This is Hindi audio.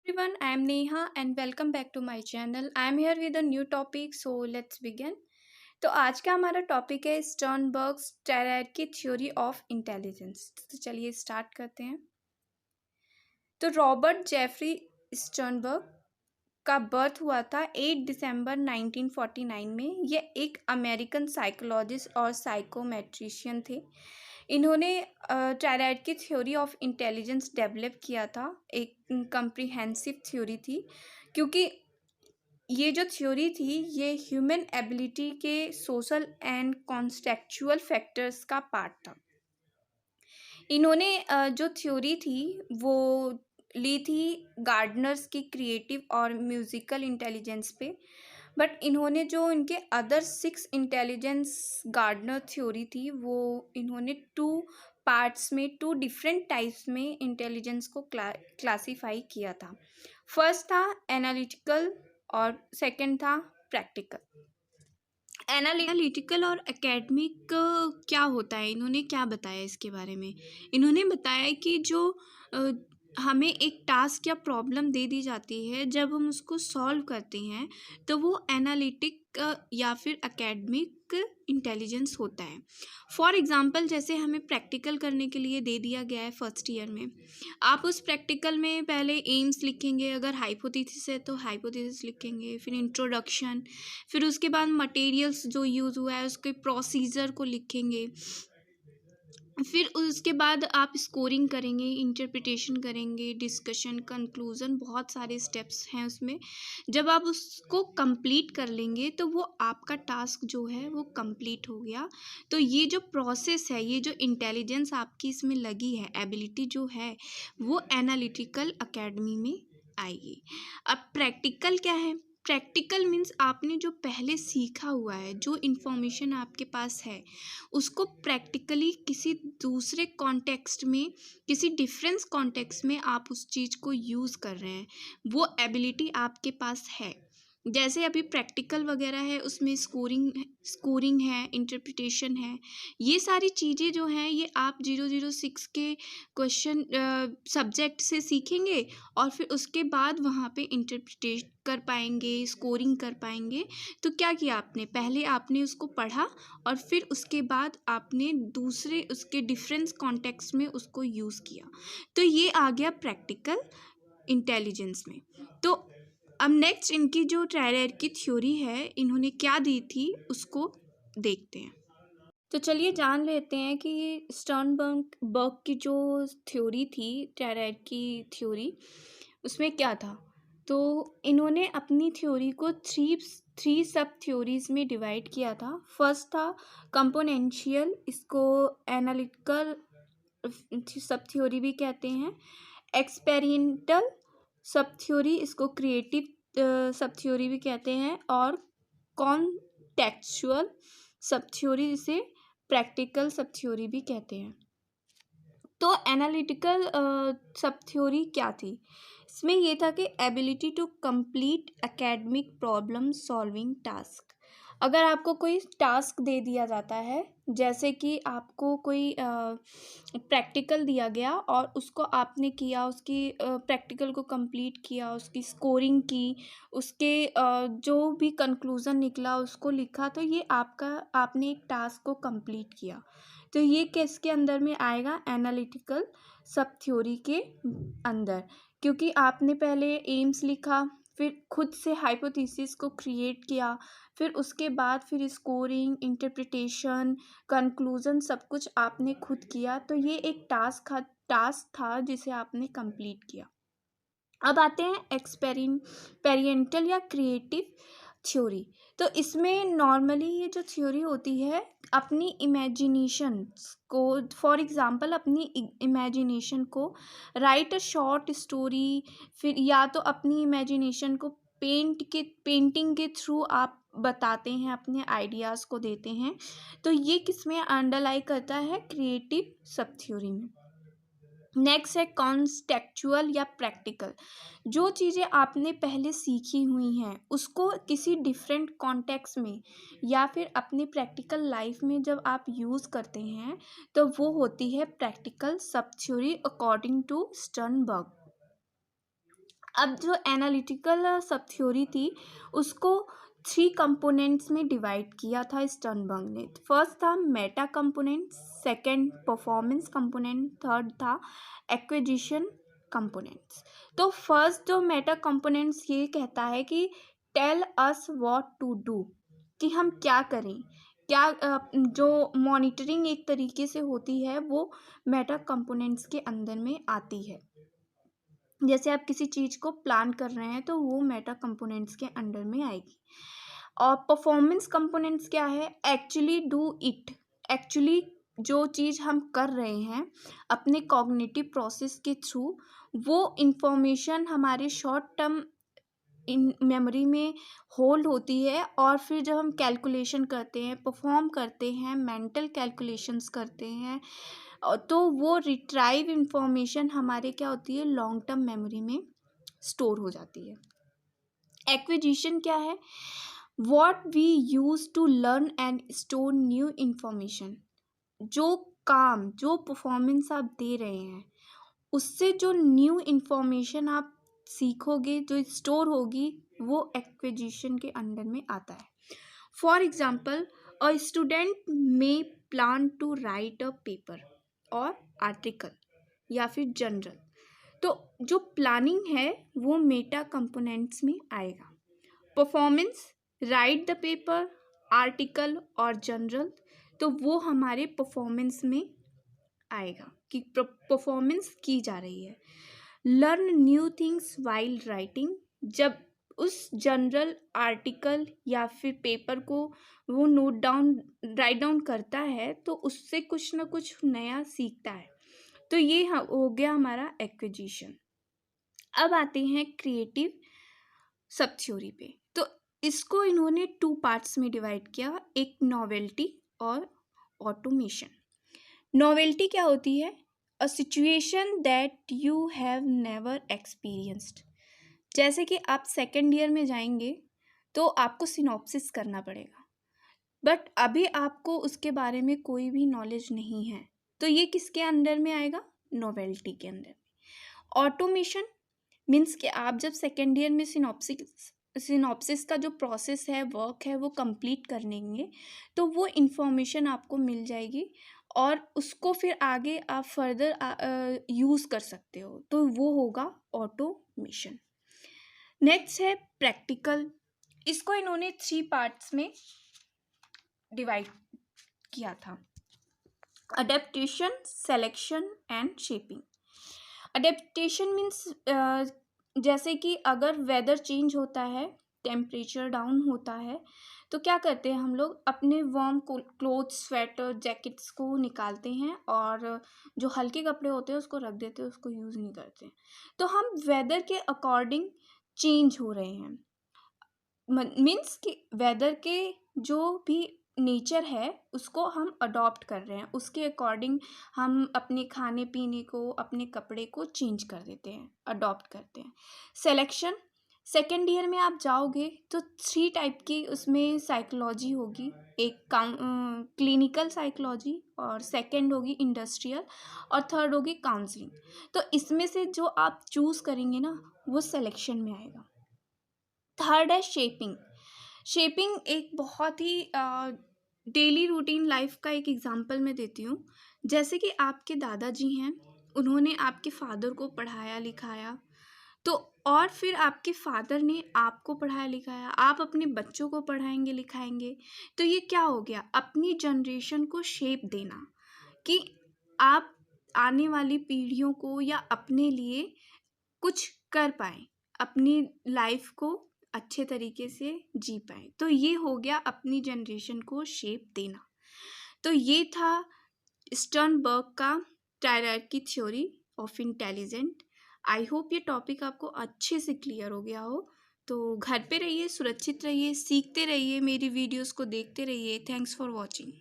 Everyone, I am Neha and welcome back to my channel. I am here with a new topic, so let's begin. तो आज का हमारा टॉपिक है स्टर्नबर्ग्स की थ्योरी ऑफ इंटेलिजेंस। तो चलिए स्टार्ट करते हैं। तो रॉबर्ट जेफरी स्टर्नबर्ग का बर्थ हुआ था 8 दिसंबर 1949 में। ये एक अमेरिकन साइकोलॉजिस्ट और साइकोमेट्रिशियन थे। इन्होंने ट्रायड की थ्योरी ऑफ इंटेलिजेंस डेवलप किया था। एक कंप्रिहेंसिव थ्योरी थी, क्योंकि ये जो थ्योरी थी ये ह्यूमन एबिलिटी के सोशल एंड कॉन्टेक्चुअल फैक्टर्स का पार्ट था। इन्होंने जो थ्योरी थी वो ली थी गार्डनर्स की क्रिएटिव और म्यूज़िकल इंटेलिजेंस पे। बट इन्होंने जो इनके अदर 6 इंटेलिजेंस गार्डनर थ्योरी थी वो इन्होंने 2 पार्ट्स में 2 डिफरेंट टाइप्स में इंटेलिजेंस को क्लासीफाई किया था। फर्स्ट था एनालिटिकल और सेकंड था प्रैक्टिकल। एनालिटिकल और एकेडमिक क्या होता है, इन्होंने क्या बताया इसके बारे में। इन्होंने बताया कि जो हमें एक टास्क या प्रॉब्लम दे दी जाती है, जब हम उसको सॉल्व करते हैं तो वो एनालिटिक या फिर एकेडमिक इंटेलिजेंस होता है। फॉर एग्जांपल, जैसे हमें प्रैक्टिकल करने के लिए दे दिया गया है फर्स्ट ईयर में, आप उस प्रैक्टिकल में पहले एम्स लिखेंगे, अगर हाइपोथेसिस है तो हाइपोथेसिस लिखेंगे, फिर इंट्रोडक्शन, फिर उसके बाद मटेरियल्स जो यूज़ हुआ है उसके प्रोसीजर को लिखेंगे, फिर उसके बाद आप स्कोरिंग करेंगे, इंटरप्रिटेशन करेंगे, डिस्कशन, कंक्लूज़न, बहुत सारे स्टेप्स हैं उसमें। जब आप उसको कंप्लीट कर लेंगे तो वो आपका टास्क जो है वो कंप्लीट हो गया। तो ये जो प्रोसेस है, ये जो इंटेलिजेंस आपकी इसमें लगी है, एबिलिटी जो है, वो एनालिटिकल एकेडमी में आएगी। अब प्रैक्टिकल क्या है? प्रैक्टिकल मीन्स आपने जो पहले सीखा हुआ है, जो इन्फॉर्मेशन आपके पास है, उसको प्रैक्टिकली किसी दूसरे कॉन्टेक्स्ट में, किसी डिफरेंस कॉन्टेक्स्ट में आप उस चीज़ को यूज़ कर रहे हैं, वो एबिलिटी आपके पास है। जैसे अभी प्रैक्टिकल वगैरह है, उसमें स्कोरिंग है, इंटरप्रिटेशन है, ये सारी चीज़ें जो हैं ये आप 006 के क्वेश्चन सब्जेक्ट से सीखेंगे और फिर उसके बाद वहाँ पे इंटरप्रिटेट कर पाएंगे, स्कोरिंग कर पाएंगे। तो क्या किया आपने, पहले आपने उसको पढ़ा और फिर उसके बाद आपने दूसरे उसके डिफरेंस कॉन्टेक्स्ट में उसको यूज़ किया। तो ये आ गया प्रैक्टिकल इंटेलिजेंस में। तो अब नेक्स्ट इनकी जो ट्रायड की थ्योरी है, इन्होंने क्या दी थी उसको देखते हैं। तो चलिए जान लेते हैं कि ये स्टर्नबर्ग की जो थ्योरी थी, ट्रायड की थ्योरी, उसमें क्या था। तो इन्होंने अपनी थ्योरी को थ्री सब थ्योरीज में डिवाइड किया था। फर्स्ट था कंपोनेंशियल, इसको एनालिटिकल सब थ्योरी भी कहते हैं। एक्सपेरिमेंटल सब थ्योरी, इसको क्रिएटिव सब थ्योरी भी कहते हैं। और कॉन्टेक्चुअल सब थ्योरी, जिसे प्रैक्टिकल सब थ्योरी भी कहते हैं। तो एनालिटिकल सब थ्योरी क्या थी, इसमें ये था कि ability to complete academic problem solving task. अगर आपको कोई टास्क दे दिया जाता है, जैसे कि आपको कोई प्रैक्टिकल दिया गया और उसको आपने किया, उसकी प्रैक्टिकल को कंप्लीट किया, उसकी स्कोरिंग की, उसके जो भी कंक्लूज़न निकला उसको लिखा, तो ये आपने एक टास्क को कंप्लीट किया। तो ये किसके अंदर में आएगा, एनालिटिकल सब थ्योरी के अंदर, क्योंकि आपने पहले एम्स लिखा, फिर खुद से हाइपोथेसिस को क्रिएट किया, फिर उसके बाद फिर स्कोरिंग, इंटरप्रिटेशन, कंक्लूज़न, सब कुछ आपने खुद किया। तो ये एक टास्क था जिसे आपने कंप्लीट किया। अब आते हैं एक्सपेरिमेंटल या क्रिएटिव थ्योरी। तो इसमें नॉर्मली ये जो थ्योरी होती है, अपनी इमेजिनेशन को, फॉर एग्जांपल अपनी इमेजिनेशन को, राइट अ शॉर्ट स्टोरी, फिर या तो अपनी इमेजिनेशन को पेंटिंग के थ्रू आप बताते हैं, अपने आइडियाज़ को देते हैं। तो ये किस में अंडरलाई करता है, क्रिएटिव सब थ्योरी में। नेक्स्ट है कॉन्टेक्चुअल या प्रैक्टिकल। जो चीज़ें आपने पहले सीखी हुई हैं उसको किसी डिफरेंट कॉन्टेक्स्ट में या फिर अपनी प्रैक्टिकल लाइफ में जब आप यूज़ करते हैं, तो वो होती है प्रैक्टिकल सब थ्योरी अकॉर्डिंग टू स्टर्नबर्ग। अब जो एनालिटिकल सब थ्योरी थी उसको 3 कंपोनेंट्स में डिवाइड किया था स्टर्नबर्ग ने। फर्स्ट था meta component, second performance component, third था एक्विजिशन कंपोनेंट्स। तो फर्स्ट जो मेटा कंपोनेंट्स ये कहता है कि tell us what to do, कि हम क्या करें, क्या जो मॉनिटरिंग एक तरीके से होती है वो मेटा कंपोनेंट्स के अंदर में आती है। जैसे आप किसी चीज़ को प्लान कर रहे हैं तो वो मेटा कंपोनेंट्स के अंडर में आएगी। और परफॉर्मेंस कंपोनेंट्स क्या है, एक्चुअली डू इट, एक्चुअली जो चीज़ हम कर रहे हैं अपने कॉग्निटिव प्रोसेस के थ्रू, वो इंफॉर्मेशन हमारे शॉर्ट टर्म इन मेमोरी में होल्ड होती है, और फिर जब हम कैलकुलेशन करते हैं, परफॉर्म करते हैं, मेंटल कैलकुलेशंस करते हैं, तो वो रिट्राइव इंफॉर्मेशन हमारे क्या होती है, लॉन्ग टर्म मेमोरी में स्टोर हो जाती है। एक्विजिशन क्या है, what we use to learn and store new information. जो काम, जो परफॉर्मेंस आप दे रहे हैं उससे जो न्यू इंफॉर्मेशन आप सीखोगे, जो स्टोर होगी, वो एक्विजिशन के अंडर में आता है। For example, a student may plan to write a paper और आर्टिकल या फिर जनरल, तो जो प्लानिंग है वो मेटा कंपोनेंट्स में आएगा। Performance, right the paper, article और जनरल, तो वो हमारे परफॉर्मेंस में आएगा कि परफॉर्मेंस की जा रही है। Learn new things while writing, जब उस जनरल, आर्टिकल या फिर पेपर को वो नोट डाउन, राइट डाउन करता है तो उससे कुछ ना कुछ नया सीखता है। तो ये हो गया हमारा एक्विजिशन। अब आते हैं क्रिएटिव सब थ्योरी पे। तो इसको इन्होंने 2 पार्ट्स में डिवाइड किया, एक नॉवेल्टी और ऑटोमेशन। नॉवेल्टी क्या होती है, a situation that you have never experienced. जैसे कि आप सेकेंड ईयर में जाएंगे तो आपको सिनॉप्सिस करना पड़ेगा, बट अभी आपको उसके बारे में कोई भी नॉलेज नहीं है, तो ये किसके अंडर में आएगा, नॉवेल्टी के अंदर में। ऑटोमेशन मीन्स कि आप जब सेकेंड ईयर में सिनॉप्सिस का जो प्रोसेस है, वर्क है, वो कंप्लीट कर लेंगे तो वो इन्फॉर्मेशन आपको मिल जाएगी और उसको फिर आगे आप फर्दर यूज़ कर सकते हो, तो वो होगा ऑटोमेशन। नेक्स्ट है प्रैक्टिकल। इसको इन्होंने 3 पार्ट्स में डिवाइड किया था, adaptation, selection and shaping. Adaptation means जैसे कि अगर वेदर चेंज होता है, टेम्परेचर डाउन होता है, तो क्या करते हैं हम लोग, अपने वार्म क्लोथ्स, स्वेटर, जैकेट्स को निकालते हैं और जो हल्के कपड़े होते हैं उसको रख देते हैं, उसको यूज़ नहीं करते हैं। तो हम वेदर के अकॉर्डिंग चेंज हो रहे हैं, मीन्स कि वेदर के जो भी नेचर है उसको हम अडॉप्ट कर रहे हैं, उसके अकॉर्डिंग हम अपने खाने पीने को, अपने कपड़े को चेंज कर देते हैं, अडॉप्ट करते हैं। सिलेक्शन, सेकेंड ईयर में आप जाओगे तो 3 टाइप की उसमें साइकोलॉजी होगी, एक क्लिनिकल साइकोलॉजी, और सेकेंड होगी इंडस्ट्रियल, और थर्ड होगी काउंसलिंग। तो इसमें से जो आप चूज़ करेंगे ना वो सिलेक्शन में आएगा। थर्ड है शेपिंग। शेपिंग एक बहुत ही डेली रूटीन लाइफ का एक एग्जांपल मैं देती हूँ। जैसे कि आपके दादाजी हैं, उन्होंने आपके फादर को पढ़ाया लिखाया, तो और फिर आपके फादर ने आपको पढ़ाया लिखाया, आप अपने बच्चों को पढ़ाएंगे लिखाएंगे, तो ये क्या हो गया, अपनी जनरेशन को शेप देना, कि आप आने वाली पीढ़ियों को या अपने लिए कुछ कर पाएँ, अपनी लाइफ को अच्छे तरीके से जी पाएँ। तो ये हो गया अपनी जनरेशन को शेप देना। तो ये था स्टर्नबर्ग का hierarchy theory of intelligent. I hope ये टॉपिक आपको अच्छे से क्लियर हो गया हो। तो घर पे रहिए, सुरक्षित रहिए, सीखते रहिए, मेरी वीडियोस को देखते रहिए। Thanks for watching.